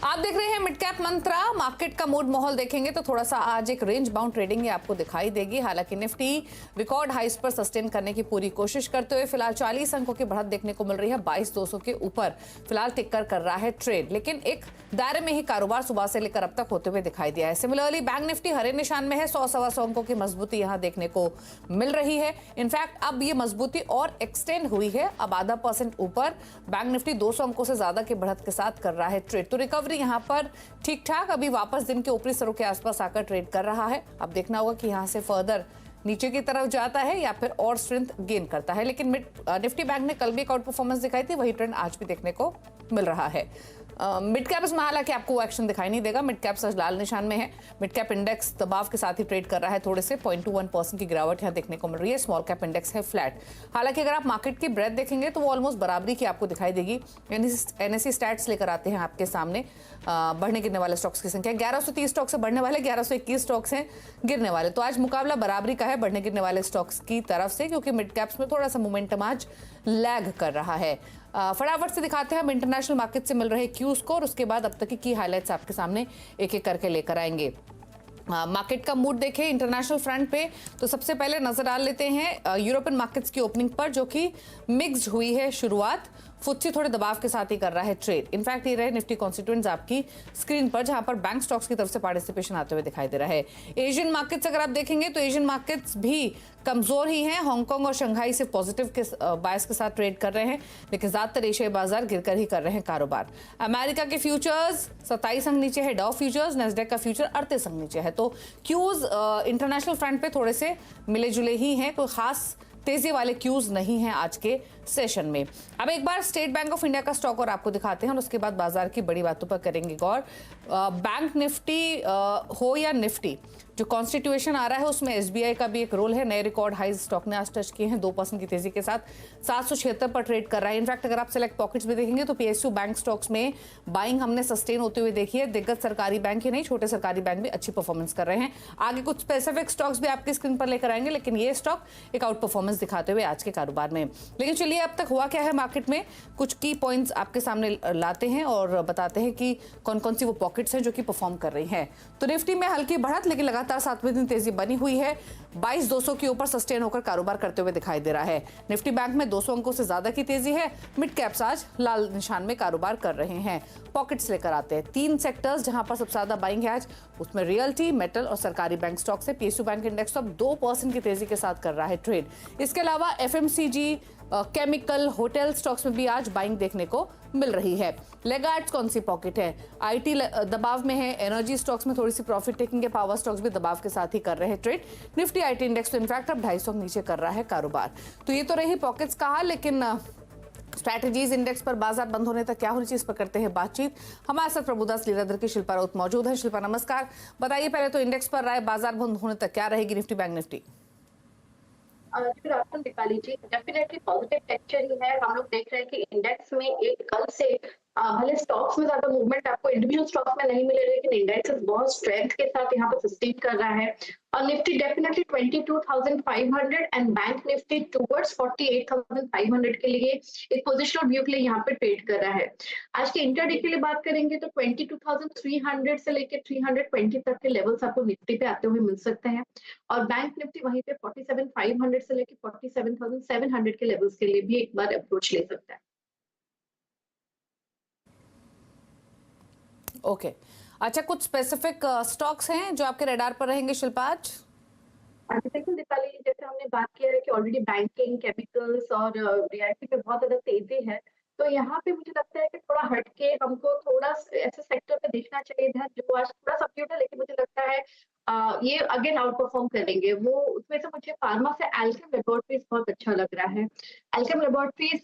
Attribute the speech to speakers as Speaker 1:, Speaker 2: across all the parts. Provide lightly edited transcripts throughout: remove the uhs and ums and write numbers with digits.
Speaker 1: आप देख रहे हैं मिड कैप मंत्रा। मार्केट का मूड माहौल देखेंगे तो थोड़ा सा आज एक रेंज बाउंड ट्रेडिंग आपको दिखाई देगी। हालांकि निफ्टी रिकॉर्ड हाइस पर सस्टेन करने की पूरी कोशिश करते हुए फिलहाल 40 अंकों की बढ़त देखने को मिल रही है। 22,200 के ऊपर फिलहाल टिक्कर कर रहा है ट्रेड, लेकिन एक दायरे में ही कारोबार सुबह से लेकर अब तक होते हुए दिखाई दिया है। सिमिलरली बैंक निफ्टी हरे निशान में है। 100-125 अंकों की मजबूती यहां देखने को मिल रही है। इनफैक्ट अब ये मजबूती और एक्सटेंड हुई है। अब आधा % ऊपर बैंक निफ्टी 200 अंकों से ज्यादा की बढ़त के साथ कर रहा है ट्रेड। तो रिकवरी यहां पर ठीक ठाक अभी वापस दिन के ऊपरी स्तरों के आसपास आकर ट्रेड कर रहा है। अब देखना होगा कि यहां से फर्दर नीचे की तरफ जाता है या फिर और स्ट्रेंथ गेन करता है। लेकिन निफ्टी बैंक ने कल भी एक आउट परफॉर्मेंस दिखाई थी, वही ट्रेंड आज भी देखने को मिल रहा है। मिड कैप में हालांकि आपको वो एक्शन दिखाई नहीं देगा। मिड कैप सच लाल निशान में है। मिड कैप इंडेक्स दबाव के साथ ही ट्रेड कर रहा है। थोड़े से 0.21% की गिरावट यहां देखने को मिल रही है। स्मॉल कैप इंडेक्स है फ्लैट। हालांकि अगर आप मार्केट की ब्रेथ देखेंगे तो वो ऑलमोस्ट बराबरी की आपको दिखाई देगी। एनएससी स्टैट्स लेकर आते हैं आपके सामने बढ़ने गिरने वाले स्टॉक्स की संख्या। 1130 स्टॉक्स से बढ़ने वाले, 1121 स्टॉक्स हैं गिरने वाले। तो आज मुकाबला बराबरी का है बढ़ने गिरने वाले स्टॉक्स की तरफ से, क्योंकि मिड कैप्स में थोड़ा सा मोमेंटम आज लैग कर रहा है। फटाफट से दिखाते हैं हम इंटरनेशनल मार्केट से मिल रहे क्यू स्कोर, उसके बाद अब तक की हाइलाइट्स आपके सामने एक एक करके लेकर आएंगे। मार्केट का मूड देखें इंटरनेशनल फ्रंट पे तो सबसे पहले नजर डाल लेते हैं यूरोपियन मार्केट्स की ओपनिंग पर, जो कि मिक्स्ड हुई है शुरुआत। फुट्सी थोड़े दबाव के साथ ही कर रहा है ट्रेड। इनफैक्ट ये रहे निफ्टी कॉन्स्टिट्यूएंट्स आपकी स्क्रीन पर, जहां पर बैंक स्टॉक्स की तरफ से पार्टिसिपेशन आते हुए दिखाई दे रहा है। एशियन मार्केट्स अगर आप देखेंगे तो एशियन मार्केट्स भी कमजोर ही हैं। हांगकांग और शंघाई से पॉजिटिव के बायस के साथ ट्रेड कर रहे हैं, लेकिन ज्यादातर एशियाई बाजार गिरकर ही कर रहे हैं कारोबार। अमेरिका के फ्यूचर्स 27 अंक नीचे है। डाउ फ्यूचर्स, नेस्डेक का फ्यूचर 38 अंक नीचे है। तो क्यूज इंटरनेशनल फ्रंट पे थोड़े से मिले जुले ही हैं, तो खास तेजी वाले क्यूज नहीं हैं आज के सेशन में। अब एक बार स्टेट बैंक ऑफ इंडिया का स्टॉक और आपको दिखाते हैं और उसके बाद बाजार की बड़ी बातों पर करेंगे गौर। बैंक निफ्टी हो या निफ्टी, जो कॉन्स्टिट्यूशन आ रहा है उसमें एसबीआई का भी एक रोल है। नए रिकॉर्ड हाई स्टॉक ने आज टच किए हैं 2% की तेजी के साथ। 776 पर ट्रेड कर रहा है। इनफैक्ट अगर आप सेलेक्ट पॉकेट्स में देखेंगे तो पीएसयू बैंक स्टॉक्स में बाइंग हमने सस्टेन होते हुए देखी है। दिग्गज सरकारी बैंक ही नहीं, छोटे सरकारी बैंक भी अच्छी परफॉर्मेंस कर रहे हैं। आगे कुछ स्पेसिफिक स्टॉक्स भी आपकी स्क्रीन पर लेकर आएंगे, लेकिन ये स्टॉक एक आउट परफॉर्मेंस दिखाते हुए आज के कारोबार में। लेकिन चलिए अब तक हुआ क्या है मार्केट में, कुछ की पॉइंट्स आपके सामने लाते हैं और बताते हैं कि कौन कौन सी वो पॉकेट्स हैं जो कि परफॉर्म कर रही हैं। तो निफ्टी में हल्की बढ़त, लेकिन लगातार 7वें दिन तेजी बनी हुई है। 22,200 के ऊपर सस्टेन होकर कारोबार करते हुए दिखाई दे रहा है। निफ्टी बैंक में 200 अंकों से ज्यादा की तेजी है। मिड कैप्स आज लाल निशान में कारोबार कर रहे हैं। पॉकेट्स लेकर आते हैं 3 सेक्टर्स जहां पर सबसे ज्यादा बाइंग है आज, उसमें रियल्टी, मेटल और सरकारी बैंक स्टॉक से। पीएसयू बैंक इंडेक्स अब 2% की तेजी के साथ कर रहा है ट्रेड। इसके अलावा एफएमसीजी, केमिकल, होटल स्टॉक्स में भी आज बाइंग देखने को मिल रही है। लेगार्ड्स कौन सी पॉकेट है? आईटी दबाव में है। एनर्जी स्टॉक्स में थोड़ी सी प्रॉफिट टेकिंग है। पावर स्टॉक्स भी दबाव के साथ ही कर रहे हैं ट्रेड। निफ्टी आईटी इंडेक्स तो इनफैक्ट अब 250 नीचे कर रहा है कारोबार। तो ये तो रही पॉकेट्स का हाल, लेकिन स्ट्रैटेजीज इंडेक्स पर बाजार बंद होने तक क्या होनी चाहिए, इस पर करते हैं बातचीत। हमारे साथ प्रभुदास लीलाधर की शिल्पा राउत मौजूद है। शिल्पा नमस्कार, बताइए पहले तो इंडेक्स पर राय बाजार बंद होने तक क्या रहेगी निफ्टी बैंक निफ्टी?
Speaker 2: दीपाली जी, डेफिनेटली पॉजिटिव टेक्सचर ही है। हम लोग देख रहे हैं कि इंडेक्स में एक कल से भले स्टॉक्स में ज्यादा मूवमेंट आपको इंडिविजुअल स्टॉक्स में नहीं मिले, लेकिन इंडेक्स बहुत स्ट्रेंथ के साथ यहाँ पे सस्टेन कर रहा है। और Nifty definitely 22,500 and bank Nifty towards 48,500 के लिए एक पोजिशनल व्यू के लिए यहाँ पे ट्रेड कर रहा है। आज के इंटरडे के लिए बात करेंगे तो 22,300 से लेकर 320 तक के लेवल्स आपको निफ्टी पे आते हुए मिल सकते हैं, और बैंक निफ्टी वहीं पे 47,500 से लेकर 47,700 के लेवल्स के लिए भी एक बार अप्रोच ले सकता है।
Speaker 1: ओके अच्छा, कुछ स्पेसिफिक स्टॉक्स हैं जो आपके रडार पर रहेंगे शिल्पा आज?
Speaker 2: बिल्कुल दीपाली, जैसे हमने बात किया है कि ऑलरेडी बैंकिंग, केमिकल्स और रियल्टी पे बहुत ज्यादा तेजी है, तो यहाँ पे मुझे लगता है कि थोड़ा हटके हमको थोड़ा ऐसे सेक्टर पे देखना चाहिए था जो आज थोड़ा सबड्यूड है, लेकिन मुझे लगता है ये अगेन आउट परफॉर्म करेंगे। वो उसमें से मुझे फार्मा से अल्केम लेबोरेटरीज बहुत अच्छा लग रहा है। अल्केम लेबोरेटरीज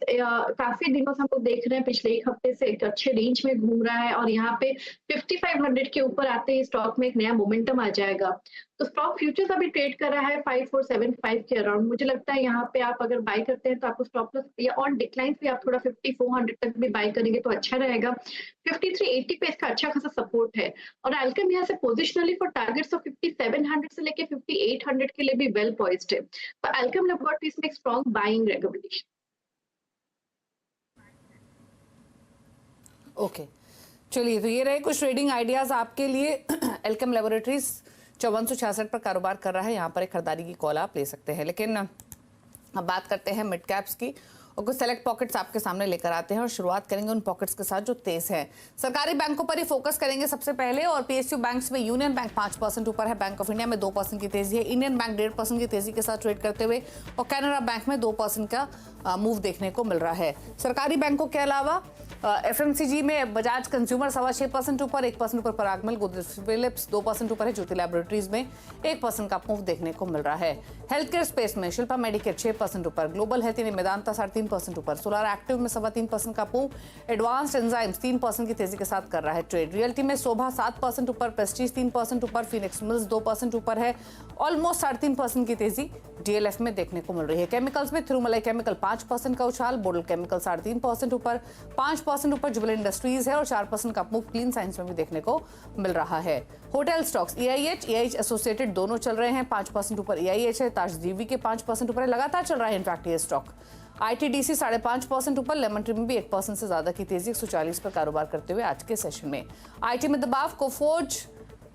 Speaker 2: काफी दिनों से हम लोग देख रहे हैं, पिछले एक हफ्ते से एक अच्छे रेंज में घूम रहा है, और यहाँ पे 5500 के ऊपर आते ही स्टॉक में एक नया मोमेंटम आ जाएगा। तो स्टॉक फ्यूचर्स अभी ट्रेड कर रहा है 5475 के अराउंड। मुझे लगता है यहाँ पे आप अगर बाय करते हैं तो आपको स्टॉप लॉस या ऑन डिक्लाइन भी आप थोड़ा 5400 तक भी बाय करेंगे तो अच्छा रहेगा। 5380 पे इसका अच्छा खासा सपोर्ट है, और अल्केम यहाँ से पोजिशनली फॉर टारगेट्स ऑफ 5700 से लेके 5800 के लिए भी वेल पॉइज्ड है। तो अल्केम लेबोरेटरीज में एक स्ट्रॉन्ग बाइंग रिकमेंडेशन।
Speaker 1: ओके चलिए, तो ये रहे कुछ ट्रेडिंग आइडियाज आपके लिए। एल्केम लेबोरेटरीज 5466 पर कारोबार कर रहा है, यहाँ पर एक खरीदारी की कॉल आप ले सकते हैं। लेकिन अब बात करते हैं मिड कैप्स की और कुछ सेलेक्ट पॉकेट्स आपके सामने लेकर आते हैं और शुरुआत करेंगे उन पॉकेट्स के साथ जो तेज है। सरकारी बैंकों पर ही फोकस करेंगे सबसे पहले, और पीएसयू बैंक्स में यूनियन बैंक 5% ऊपर है, बैंक ऑफ इंडिया में 2% की तेजी है, इंडियन बैंक 1.5% की तेजी के साथ ट्रेड करते हुए, और कैनरा बैंक में 2% का मूव देखने को मिल रहा है। सरकारी बैंकों के अलावा एफएमसीजी में बजाज कंज्यूमर 6.25% ऊपर, 1% ऊपर पराग मिल, गोदरेज फिलिप्स 2% ऊपर है, ज्योति लैबोरेटरीज में 1% का मूव देखने को मिल रहा है। हेल्थ केयर स्पेस में शिल्पा मेडिकेयर 6% ऊपर, ग्लोबल हेल्थ यानी मेदांता 3.5% ऊपर, सोलर एक्टिव में 3.25% का मूव, एडवांस्ड एंजाइम्स 3% की तेजी के साथ कर रहा है ट्रेड। रियल्टी में शोभा 7% ऊपर, प्रेस्टीज 3% ऊपर, फिनिक्स मिल्स 2% ऊपर है, ऑलमोस्ट 3.5% की तेजी डीएलएफ में देखने को मिल रही है। केमिकल्स में थिरुमलाई केमिकल 5% का उछाल, बोडल केमिकल 3.5% ऊपर, 5% ऊपर जुबिल इंडस्ट्रीज है और 4% का मूव क्लीन साइंस में भी देखने को मिल रहा है। होटल स्टॉक्स EIH एसोसिएटेड दोनों चल रहे हैं, 5% ऊपर EIH है, ताज जीवी के 5% ऊपर है, लगातार चल रहा है इनफैक्ट ये स्टॉक। ITDC 5.5% ऊपर, लेमन ट्री में भी 1% से ज्यादा की तेजी 140 पर कारोबार करते हुए आज के सेशन में। IT में दबाव, कोफोर्ज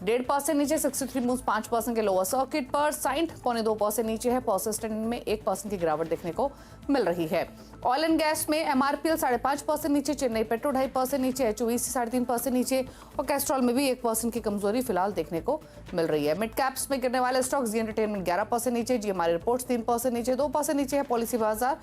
Speaker 1: 1.5% नीचे, 63 मूव्स 5% के लोअर सर्किट पर, साइंट 2.25% नीचे है, पर्सिस्टेंट में 1% की गिरावट देखने को मिल रही है। ऑयल एंड गैस में MRPL 5.5% नीचे, चेन्नई पेट्रो 2.5% नीचे, HOVC 3.5% नीचे, और कैस्ट्रॉल में भी 1% की कमजोरी फिलहाल देखने को मिल रही है। मिड कैप्स में गिरने वाले स्टॉक्स, जी एंटरटेनमेंट 11% नीचे, GMR रिपोर्ट्स 3% नीचे, 2% नीचे है पॉलिसी बाजार,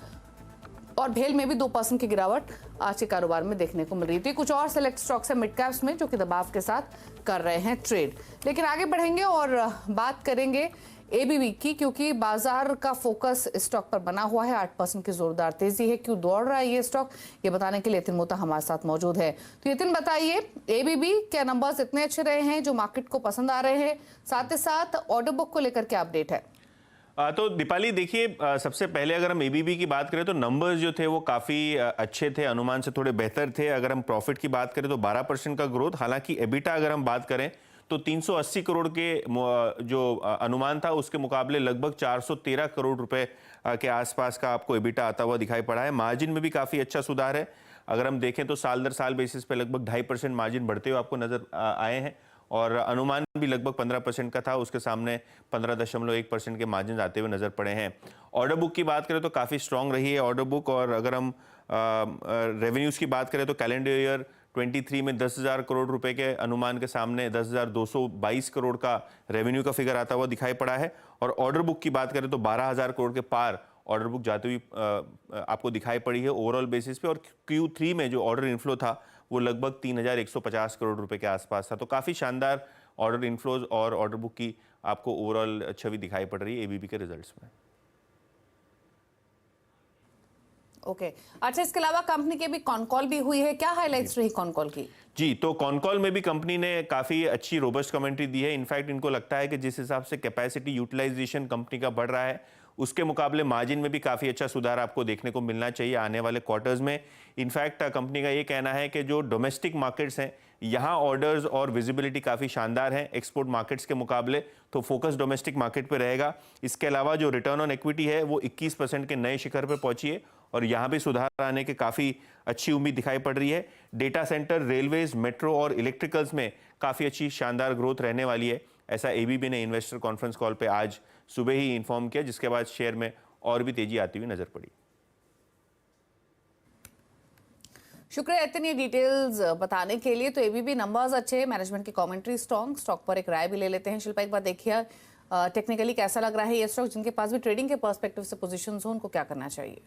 Speaker 1: और भेल में भी 2% की गिरावट आज के कारोबार में देखने को मिल रही थी। कुछ और सेलेक्ट स्टॉक्स है मिड कैप्स में जो कि दबाव के साथ कर रहे हैं ट्रेड। लेकिन आगे बढ़ेंगे और बात करेंगे ABB की, क्योंकि बाजार का फोकस स्टॉक पर बना हुआ है। 8% की जोरदार तेजी है। क्यों दौड़ रहा है ये स्टॉक, ये बताने के लिए यतिन मोहता हमारे साथ मौजूद है। तो यतिन बताइए, ABB के नंबर्स इतने अच्छे रहे हैं जो मार्केट को पसंद आ रहे हैं, साथ ही साथ ऑर्डर बुक को लेकर क्या अपडेट है?
Speaker 3: तो दीपाली देखिए, सबसे पहले अगर हम ABB की बात करें तो नंबर्स जो थे वो काफ़ी अच्छे थे, अनुमान से थोड़े बेहतर थे। अगर हम प्रॉफिट की बात करें तो 12% का ग्रोथ, हालांकि एबिटा अगर हम बात करें तो 380 करोड़ के जो अनुमान था उसके मुकाबले लगभग 413 करोड़ रुपए के आसपास का आपको एबिटा आता हुआ दिखाई पड़ा है। मार्जिन में भी काफ़ी अच्छा सुधार है। अगर हम देखें तो साल दर साल बेसिस पे लगभग 2.5% मार्जिन बढ़ते हुए आपको नजर आए हैं, और अनुमान भी लगभग 15% का था, उसके सामने 15.1% के मार्जिन आते हुए नजर पड़े हैं। ऑर्डर बुक की बात करें तो काफ़ी स्ट्रांग रही है ऑर्डर बुक, और अगर हम रेवेन्यूज़ की बात करें तो कैलेंडर ईयर 23 में 10,000 करोड़ रुपए के अनुमान के सामने 10,222 करोड़ का रेवेन्यू का फिगर आता हुआ दिखाई पड़ा है। और ऑर्डर बुक की बात करें तो 12,000 करोड़ के पार ऑर्डर बुक जाते हुए आपको दिखाई पड़ी है ओवरऑल बेसिस पे, और Q3 में जो ऑर्डर इनफ्लो था वो लगभग 3,150 करोड़ रुपए के आसपास था। तो काफ़ी शानदार ऑर्डर इनफ्लोज और ऑर्डर बुक की आपको ओवरऑल छवि दिखाई पड़ रही है ABB के रिजल्ट्स में।
Speaker 1: ओके, अच्छा, इसके अलावा कंपनी के भी कॉन कॉल भी हुई है, क्या हाइलाइट्स रही कॉन कॉल की?
Speaker 3: जी, तो कॉन कॉल में भी कंपनी ने काफ़ी अच्छी रोबस्ट कमेंट्री दी है। इनफैक्ट इनको लगता है कि जिस हिसाब से कैपेसिटी यूटिलाइजेशन कंपनी का बढ़ रहा है उसके मुकाबले मार्जिन में भी काफ़ी अच्छा सुधार आपको देखने को मिलना चाहिए आने वाले क्वार्टर्स में। इनफैक्ट कंपनी का ये कहना है कि जो डोमेस्टिक मार्केट्स हैं यहाँ ऑर्डर्स और विजिबिलिटी काफ़ी शानदार है एक्सपोर्ट मार्केट्स के मुकाबले, तो फोकस डोमेस्टिक मार्केट पे रहेगा। इसके अलावा जो रिटर्न ऑन इक्विटी है वो 21% के नए शिखर पर पहुंची है, और यहाँ भी सुधार आने की काफ़ी अच्छी उम्मीद दिखाई पड़ रही है। डेटा सेंटर, रेलवेज, मेट्रो और इलेक्ट्रिकल्स में काफ़ी अच्छी शानदार ग्रोथ रहने वाली है, ऐसा ABB ने इन्वेस्टर कॉन्फ्रेंस कॉल पे आज सुबह ही इन्फॉर्म किया, जिसके बाद शेयर में और भी तेजी आती हुई नजर पड़ी।
Speaker 1: शुक्रिया इतनी डिटेल्स बताने के लिए। तो ABB नंबर्स अच्छे, मैनेजमेंट की कमेंट्री स्ट्रॉन्ग, स्टॉक पर एक राय भी ले लेते हैं। शिल्पा, एक बार देखिए टेक्निकली कैसा लग रहा है ये स्टॉक, जिनके पास भी ट्रेडिंग के पर्सपेक्टिव से पोजीशंस हो उनको क्या करना चाहिए?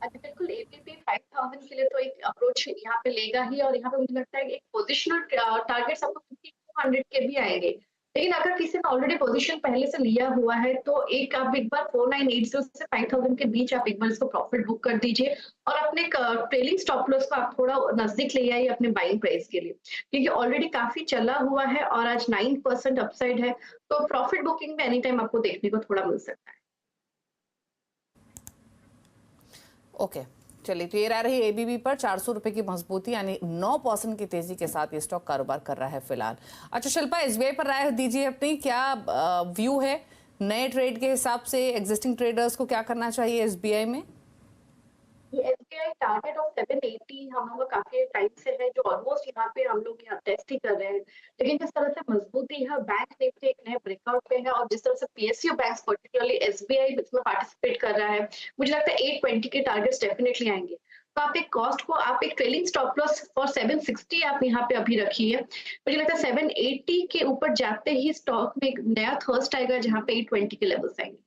Speaker 2: बिल्कुल, ABB 5000 के लिए तो एक अप्रोच यहाँ पे लेगा ही, और यहाँ पे मुझे लगता है कि एक पोजिशनल टारगेट्स आपको 5200 के भी आएंगे। लेकिन अगर किसी ने ऑलरेडी पोजीशन पहले से लिया हुआ है तो आप एक बार 4980 से 5000 के बीच आप एक बार इसको प्रॉफिट बुक कर दीजिए, और अपने ट्रेलिंग स्टॉप लॉस को आप थोड़ा नजदीक ले आइए अपने बाइंग प्राइस के लिए, क्योंकि ऑलरेडी काफी चला हुआ है और आज 9% अपसाइड है, तो प्रॉफिट बुकिंग में एनी टाइम आपको देखने को थोड़ा मिल सकता है।
Speaker 1: ओके, चलिए, तो ये रह रही ABB पर 400 रुपए की मजबूती, यानी 9% की तेजी के साथ ये स्टॉक कारोबार कर रहा है फिलहाल। अच्छा शिल्पा, SBI पर राय दीजिए अपनी, क्या व्यू है नए ट्रेड के हिसाब से? एग्जिस्टिंग ट्रेडर्स को क्या करना चाहिए SBI में?
Speaker 2: SBI SBI टारगेट ऑफ 780 हम लोग का काफी टाइम से है, जो ऑलमोस्ट यहाँ पे हम लोग यहाँ टेस्ट ही कर रहे हैं। लेकिन जिस तरह से मजबूती है, बैंक निफ्टी एक नए ब्रेकआउट पे है, और जिस तरह से PSU बैंक्स पर्टिकुलरली SBI इसमें पार्टिसिपेट कर रहा है, मुझे लगता है 820 के टारगेट्स डेफिनेटली आएंगे। तो आप एक कॉस्ट को आप एक ट्रेलिंग स्टॉप लॉस फॉर 760 आप यहाँ पे अभी रखिए। मुझे लगता है 780 के ऊपर जाते ही स्टॉक में एक नया थर्स्ट आएगा, जहाँ पे 820 के लेवल्स आएंगे।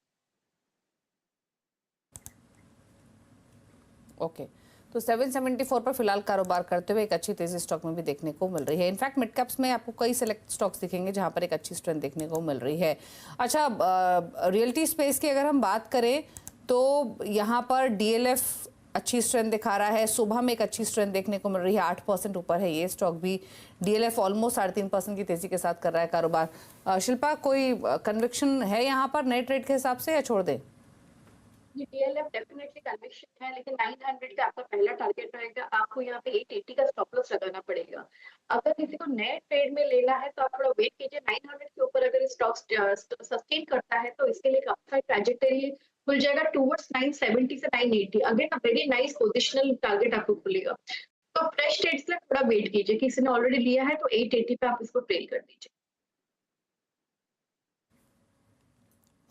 Speaker 1: ओके तो 774 पर फिलहाल कारोबार करते हुए एक अच्छी तेजी स्टॉक में भी देखने को मिल रही है। इनफैक्ट मिड कैप्स में आपको कई सेलेक्ट स्टॉक्स दिखेंगे जहां पर एक अच्छी स्ट्रेंथ देखने को मिल रही है। अच्छा, रियल्टी स्पेस की अगर हम बात करें तो यहाँ पर DLF अच्छी स्ट्रेंथ दिखा रहा है, सुबह में एक अच्छी स्ट्रेंथ देखने को मिल रही है, 8% ऊपर है ये स्टॉक भी। DLF ऑलमोस्ट 3.5% की तेजी के साथ कर रहा है कारोबार। शिल्पा, कोई कन्विक्शन है यहाँ पर नए ट्रेड के हिसाब से या छोड़ दे?
Speaker 2: ये DLF डेफिनेटली कन्विक्शन है, लेकिन 900 का आपका पहला टारगेट रहेगा। आपको यहाँ पे 880 का स्टॉप लॉस लगाना पड़ेगा। अगर किसी को नए ट्रेड में लेना है तो आप थोड़ा वेट कीजिए। 900 के ऊपर अगर स्टॉक सस्टेन करता है तो इसके लिए एक अपसाइड ट्रैजेक्टरी खुल जाएगा टुवर्ड्स 970 से 980। Again a very nice positional target आपको खुलेगा। तो फ्रेश ट्रेड्स के लिए थोड़ा वेट कीजिए। किसी ने ऑलरेडी लिया है तो 880 पे आप इसको ट्रेड कर दीजिए।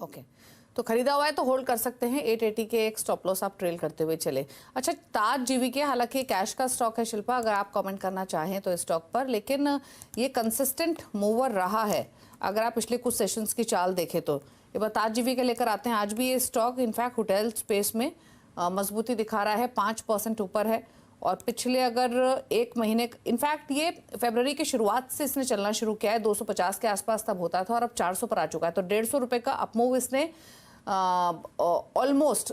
Speaker 1: ओके तो खरीदा हुआ है तो होल्ड कर सकते हैं। 880 के एक स्टॉप लॉस आप ट्रेल करते हुए चले। अच्छा, ताज जीवीके हालांकि कैश का स्टॉक है शिल्पा, अगर आप कमेंट करना चाहें तो इस स्टॉक पर, लेकिन ये कंसिस्टेंट मूवर रहा है अगर आप पिछले कुछ सेशंस की चाल देखें तो। ये बार ताज जीवीके लेकर आते हैं। आज भी ये स्टॉक इनफैक्ट होटल स्पेस में मजबूती दिखा रहा है, 5% ऊपर है। और पिछले अगर एक महीने, इनफैक्ट ये फरवरी की शुरुआत से इसने चलना शुरू किया है, 250 के आसपास तब होता था और अब 400 पर आ चुका है। तो 150 रुपए का अपमूव इसने ऑलमोस्ट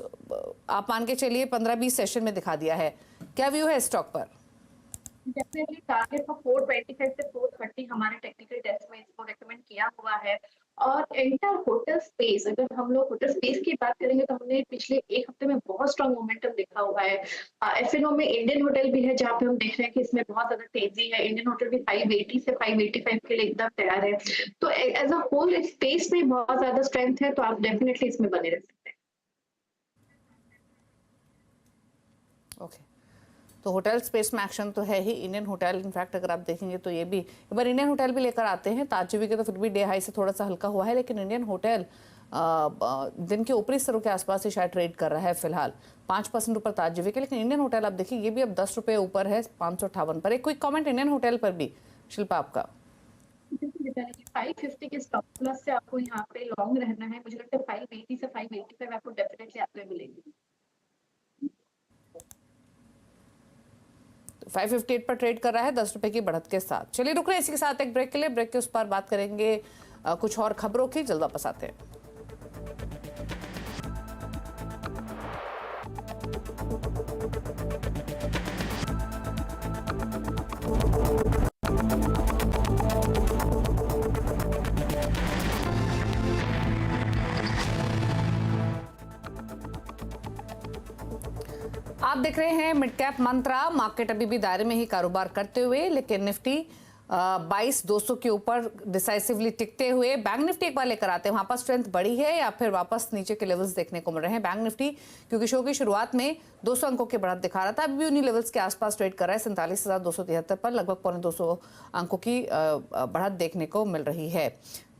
Speaker 1: आप मान के चलिए 15-20 सेशन में दिखा दिया है। क्या व्यू है स्टॉक पर?
Speaker 2: डेफिनेटली टारगेट को 425 से 430 हमारे टेक्निकल टेस्ट में इसको रेकमेंड किया हुआ है। और एंटायर होटल स्पेस, अगर हम लोग होटल स्पेस की बात करेंगे तो हमने पिछले एक हफ्ते में बहुत स्ट्रांग मोमेंटम देखा हुआ है। F&O में इंडियन होटल भी है, जहाँ पे हम देख रहे हैं कि इसमें बहुत ज्यादा तेजी है। इंडियन होटल भी 580 से 585 के लिए एकदम तैयार है। तो एज अ होल स्पेस में बहुत ज्यादा स्ट्रेंथ है, तो आप डेफिनेटली इसमें बने रह सकते हैं।
Speaker 1: ओके तो होटल स्पेस में एक्शन तो है ही। इंडियन होटल इनफैक्ट अगर आप देखेंगे तो ये भी एक बार इंडियन होटल भी लेकर आते हैं। ताज जीवीके तो फिर भी डे हाई से थोड़ा सा हल्का हुआ है, लेकिन इंडियन होटल दिन के ऊपरी स्तरों के आसपास ही शायद ट्रेड कर रहा है फिलहाल। 5% ऊपर ताज जीवीके, लेकिन इंडियन होटल आप देखिए ये भी अब 10 रुपये ऊपर है, 558 पर। एक क्विक कमेंट इंडियन होटल पर भी शिल्पा आपका?
Speaker 2: 550 के स्टॉप लॉस से आपको यहाँ पे लॉन्ग रहना है। मुझे लगता है 580 से 585 आपको डेफिनेटली आपको मिलेंगे।
Speaker 1: 558 पर ट्रेड कर रहा है 10 रुपए की बढ़त के साथ। चलिए रुक रहे हैं इसी के साथ एक ब्रेक के लिए। ब्रेक के उस पर बात करेंगे कुछ और खबरों की। जल्द वापस आते हैं। आप देख रहे हैं मिड कैप मंत्रा। मार्केट अभी भी दायरे में ही कारोबार करते हुए, लेकिन निफ्टी 22,200 के ऊपर डिसाइसिवली टिकते हुए। बैंक निफ्टी एक बार लेकर आते हैं, वहां पर स्ट्रेंथ बढ़ी है या फिर वापस नीचे के लेवल्स देखने को मिल रहे हैं। बैंक निफ्टी क्योंकि शो की शुरुआत में 200 अंकों की बढ़त दिखा रहा था, अभी भी उन्हीं लेवल्स के आसपास ट्रेड कर रहा है। 47,273 पर लगभग 250 अंकों की बढ़त देखने को मिल रही है।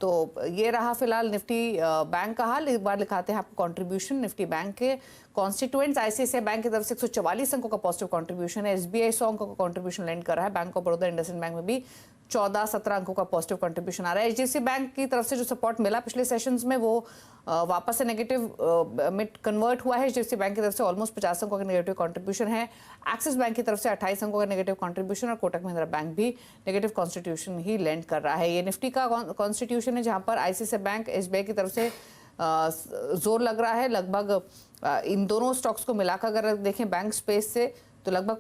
Speaker 1: तो ये रहा फिलहाल निफ्टी बैंक का हाल। एक बार दिखाते हैं आपको कंट्रीब्यूशन। निफ्टी बैंक के कॉन्स्टिट्यूएंट्स ICICI बैंक की तरफ से 144 अंकों का पॉजिटिव कंट्रीब्यूशन है। SBI 100 अंकों का कंट्रीब्यूशन लैंड कर रहा है। Bank of Baroda, IndusInd bank में भी 14-17 अंकों का पॉजिटिव कंट्रीब्यूशन आ रहा है। HDFC बैंक की तरफ से जो सपोर्ट मिला पिछले सेशंस में वो वापस से नेगेटिव में कन्वर्ट हुआ है। HDFC बैंक की तरफ से ऑलमोस्ट 50 अंकों का नेगेटिव कंट्रीब्यूशन है। एक्सिस बैंक की तरफ से 28 अंकों का नेगेटिव कंट्रीब्यूशन और कोटक महिंद्रा बैंक भी नेगेटिव कॉन्स्टिट्यूशन ही लैंड कर रहा है। ये निफ्टी का कॉन्स्टिट्यूशन है, जहां पर ICICI बैंक, SBI की तरफ से जोर लग रहा है। लगभग इन दोनों स्टॉक्स को मिलाकर अगर देखें बैंक स्पेस से तो लगभग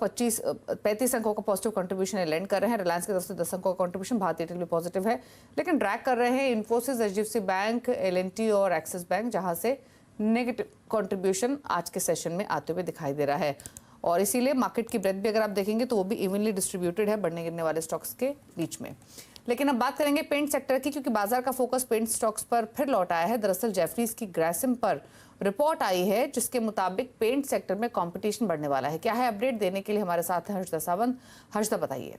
Speaker 1: 35 अंकों का पॉजिटिव कंट्रीब्यूशन लैंड कर रहे हैं। रिलायंस की तरफ से 10 अंकों का कंट्रीब्यूशन, भारतीय एयरटेल भी पॉजिटिव है, लेकिन ड्रैग कर रहे हैं इन्फोसिस, HDFC बैंक, L&T और एक्सिस बैंक, जहां से नेगेटिव कंट्रीब्यूशन आज के सेशन में आते हुए दिखाई दे रहा है। और इसीलिए मार्केट की ब्रेथ भी अगर आप देखेंगे तो वो भी इवनली डिस्ट्रीब्यूटेड है बढ़ने गिरने वाले स्टॉक्स के बीच में। लेकिन अब बात करेंगे पेंट सेक्टर की, क्योंकि बाजार का फोकस पेंट स्टॉक्स पर फिर लौट आया है। दरअसल जेफरीज की ग्रासिम पर रिपोर्ट आई है जिसके मुताबिक पेंट सेक्टर में कंपटीशन बढ़ने वाला है। क्या है अपडेट देने के लिए हमारे साथ है हर्षदा सावंत। हर्षदा बताइए।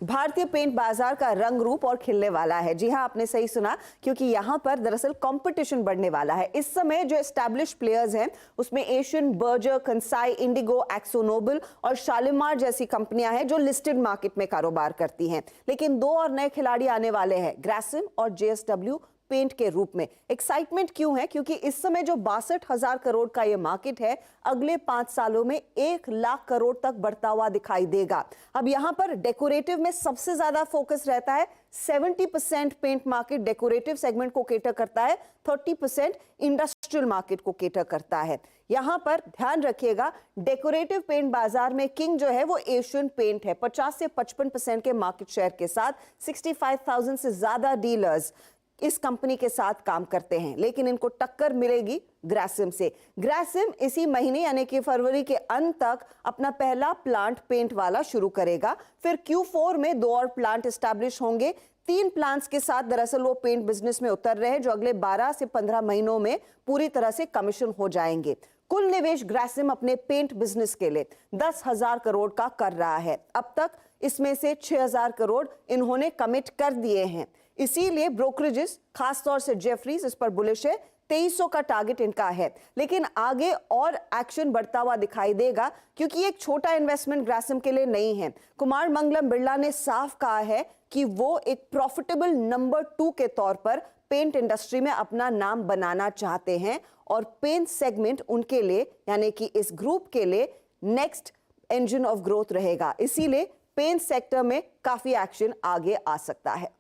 Speaker 4: भारतीय पेंट बाजार का रंग रूप और खिलने वाला है। जी हां, आपने सही सुना, क्योंकि यहां पर दरअसल कंपटीशन बढ़ने वाला है। इस समय जो एस्टैब्लिश प्लेयर्स हैं उसमें एशियन, बर्जर, कंसाई, इंडिगो, एक्सो नोबल और शालीमार जैसी कंपनियां हैं जो लिस्टेड मार्केट में कारोबार करती हैं। लेकिन दो और नए खिलाड़ी आने वाले हैं, ग्रासिम और जेएसडब्ल्यू पेंट के रूप में। एक्साइटमेंट क्यों है? क्योंकि इस समय जो 62,000 करोड़ का ये मार्केट है अगले 5 सालों में 1 लाख करोड़ तक बढ़ता हुआ दिखाई देगा। अब यहां पर डेकोरेटिव में सबसे ज्यादा फोकस रहता है। 70% पेंट मार्केट डेकोरेटिव सेगमेंट को केटर करता है, 30% इंडस्ट्रियल मार्केट को केटर करता है। यहां पर ध्यान रखिएगा, डेकोरेटिव पेंट बाजार में किंग जो है वो एशियन पेंट है। 50 से 55% के मार्केट शेयर के साथ 65,000 से ज्यादा डीलर्स इस कंपनी के साथ काम करते हैं। लेकिन इनको टक्कर मिलेगी ग्रासिम से। ग्रासिम इसी महीने यानी कि फरवरी के अंत तक अपना पहला प्लांट पेंट वाला शुरू करेगा। फिर Q4 में 2 और प्लांट एस्टैब्लिश होंगे। 3 प्लांट्स के साथ दरअसल वो पेंट बिजनेस में उतर रहे हैं जो अगले 12 से 15 महीनों में पूरी तरह से कमीशन हो जाएंगे। कुल निवेश ग्रासिम अपने पेंट बिजनेस के लिए 10,000 करोड़ का कर रहा है। अब तक इसमें से 6,000 करोड़ इन्होंने कमिट कर दिए हैं। इसीलिए ब्रोकरेजेस, खासतौर से जेफरीज, इस पर बुलिश है। 2300 का टारगेट इनका है। लेकिन आगे और एक्शन बढ़ता हुआ दिखाई देगा, क्योंकि एक छोटा इन्वेस्टमेंट ग्रासिम के लिए नहीं है। कुमार मंगलम बिरला ने साफ कहा है कि वो एक प्रॉफिटेबल नंबर 2 के तौर पर पेंट इंडस्ट्री में अपना नाम बनाना चाहते हैं और पेंट सेगमेंट उनके लिए यानी कि इस ग्रुप के लिए नेक्स्ट इंजन ऑफ ग्रोथ रहेगा। इसीलिए पेंट सेक्टर में काफी एक्शन आगे आ सकता है।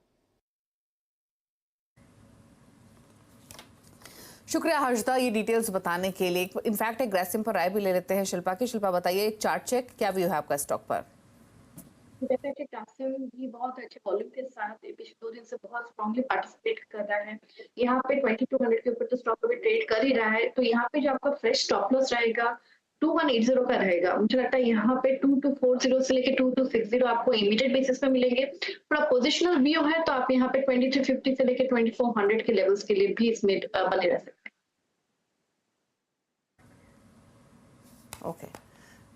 Speaker 1: शुक्रिया हर्षदा ये डिटेल्स बताने के लिए। इनफैक्ट एक ग्रासिम पर राय भी ले लेते हैं शिल्पा की। शिल्पा बताइए, एक चार्ट चेक, क्या व्यू है आपका स्टॉक पर?
Speaker 2: डेफिनेटली ग्रासिम भी बहुत अच्छे वॉल्यूम के साथ पिछले 2 दिन से बहुत स्ट्रांगली पार्टिसिपेट कर रहा है। यहाँ पे 2200 के ऊपर तो स्टॉक अभी ट्रेड कर ही रहा है। तो यहाँ पे जो आपका फ्रेश स्टॉप लॉस रहेगा 2180 का रहेगा। मुझे लगता है यहाँ पे 2240 से लेके 2260 आपको इमीडिएट बेसिस पे मिलेंगे। थोड़ा पोजिशनल व्यू है तो आप यहाँ पे 2350 से लेके 2400 के लेवल्स के लिए भी इसमें बने रह सकते हैं।
Speaker 1: ओके,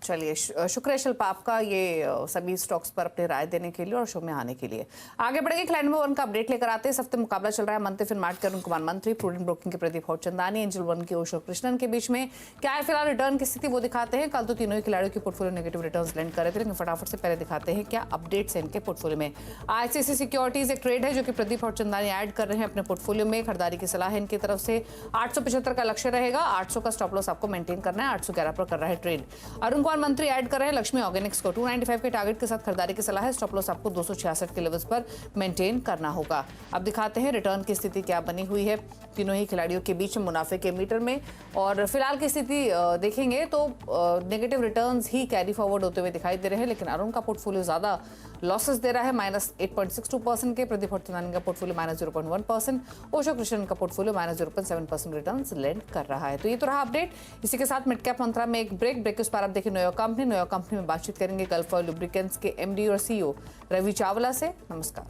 Speaker 1: चलिए शुक्रिया शिल्पा आपका ये सभी स्टॉक्स पर अपनी राय देने के लिए और शो में आने के लिए। आगे बढ़ेंगे, क्लाइंट नंबर 1 का अपडेट लेकर आते हैं। इस हफ्ते मुकाबला चल रहा है मंत्री फिनमार्ट के अरुण कुमार मंत्री, प्रूडेंट ब्रोकिंग के प्रदीप हौचंदानी, एंजल वन के ओशो कृष्णन के बीच में क्या है फिलहाल रिटर्न की स्थिति वो दिखाते हैं। कल तो तीनों ही खिलाड़ियों के पोर्टफोलियो नेगेटिव रिटर्न्स लैंड कर रहे थे, लेकिन फटाफट से पहले दिखाते हैं क्या अपडेट्स हैं इनके पोर्टफोलियो में। ICICI सिक्योरिटीज एक ट्रेड है जो कि प्रदीप हौचंदानी ऐड कर रहे हैं अपने पोर्टफोलियो में। खरीदारी की सलाह है इनकी तरफ से। 875 का लक्ष्य रहेगा, 800 का स्टॉप लॉस आपको मेंटेन करना है। 811 पर कर रहा है ट्रेड। अरुण कुमार मंत्री ऐड कर रहे हैं लक्ष्मी ऑर्गेनिक्स को। 295 के टारगेट के साथ खरीदारी की सलाह है। स्टॉप लॉस आपको 266 के लेवल्स पर मेंटेन करना होगा। अब दिखाते हैं रिटर्न की स्थिति क्या बनी हुई है तीनों ही खिलाड़ियों के बीच मुनाफे के मीटर में। और फिलहाल की स्थिति देखेंगे तो नेगेटिव रिटर्न्स ही कैरी फॉरवर्ड होते हुए दिखाई दे रहे हैं, लेकिन अरुण का पोर्टफोलियो ज्यादा लॉसेस दे रहा है, -8.62% के। प्रदीप हौचंदानी का पोर्टफोलियो -0.1%, ओशो कृष्णन का पोर्टफोलियो -0.7% रिटर्न्स लैंड कर रहा है। तो ये तो रहा अपडेट। इसी के साथ मिड कैप मंत्रा में एक ब्रेक उस पर आप देखिए न्यूयॉर्क कंपनी में बातचीत करेंगे गल्फ ऑयल लुब्रिकेंट्स के MD और CEO रवि चावला से। नमस्कार।